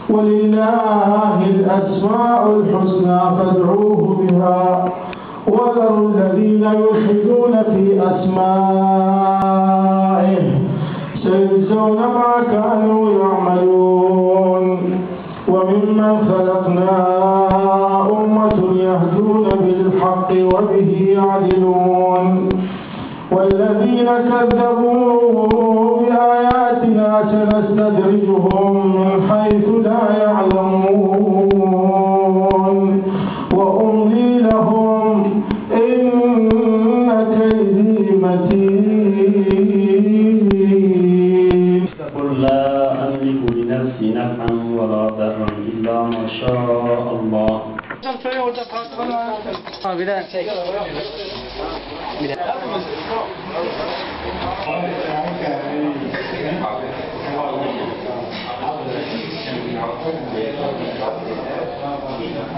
ولله الأسماء الحسنى فادعوه بها وذروا الذين يلحدون في أسمائه سيجزون ما كانوا يعملون. وممن خلقنا أمة يهدون بالحق وبه يعدلون والذين كذبوا بآياتنا سنستدرجهم من حيث لا يعلمون وأملي لهم إن كيدي متين. قل لا أملك لنفسي نفعا ولا ضرا إلا ما شاء الله.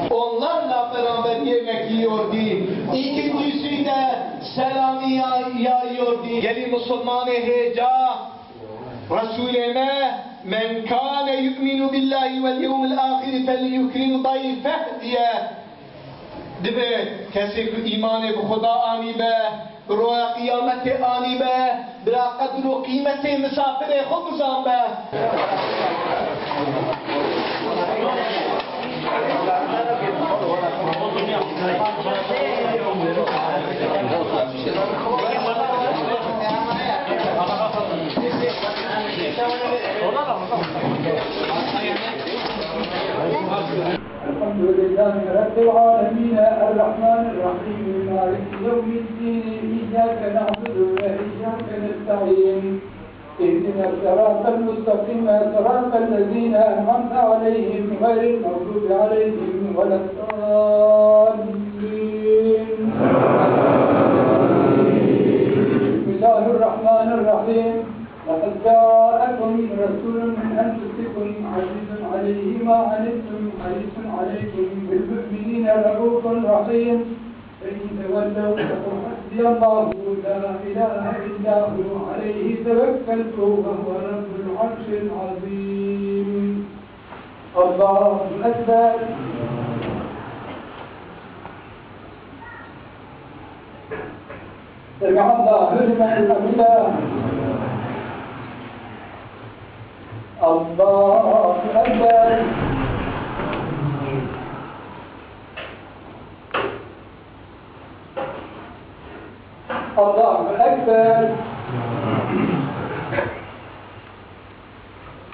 Onlarla beraber yemek yiyordu. İkincisi de selamı yayıyordu. Gelin Müslüman-ı heca Resulüme men kâne yu'minu billahi vel yevmil âhiri felyukrim dayfeh diye dibe kesi imanı bu Huda ani be roya kıyameti ani be bira kadru kıymeti misafire khubzan be. الحمد لله رب العالمين الرحمن الرحيم مالك يوم الدين إياك نعبد وإياك نستعين اهدنا الصراط المستقيم صراط الذين أنعمت عليهم غير المغضوب عليهم ولا الضالين. بسم الله الرحمن الرحيم. لقد جاءكم رسول من أنفسكم عزيز عليه ما عنتم حريص عليكم بالمؤمنين رؤوف رحيم فإن تولوا فقل حسبي الله لا إله إلا هو عليه توكلت وهو رب العرش العظيم. الله أكبر. سمع الله لمن حمده. الله أكبر. الله أكبر.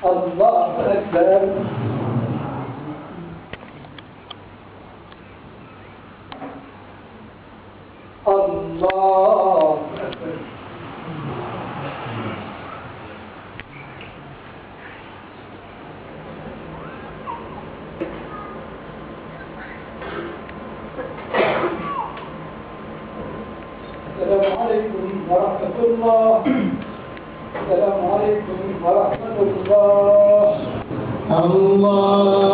الله أكبر. الله أكبر. السلام عليكم ورحمة الله. السلام عليكم ورحمة الله. الله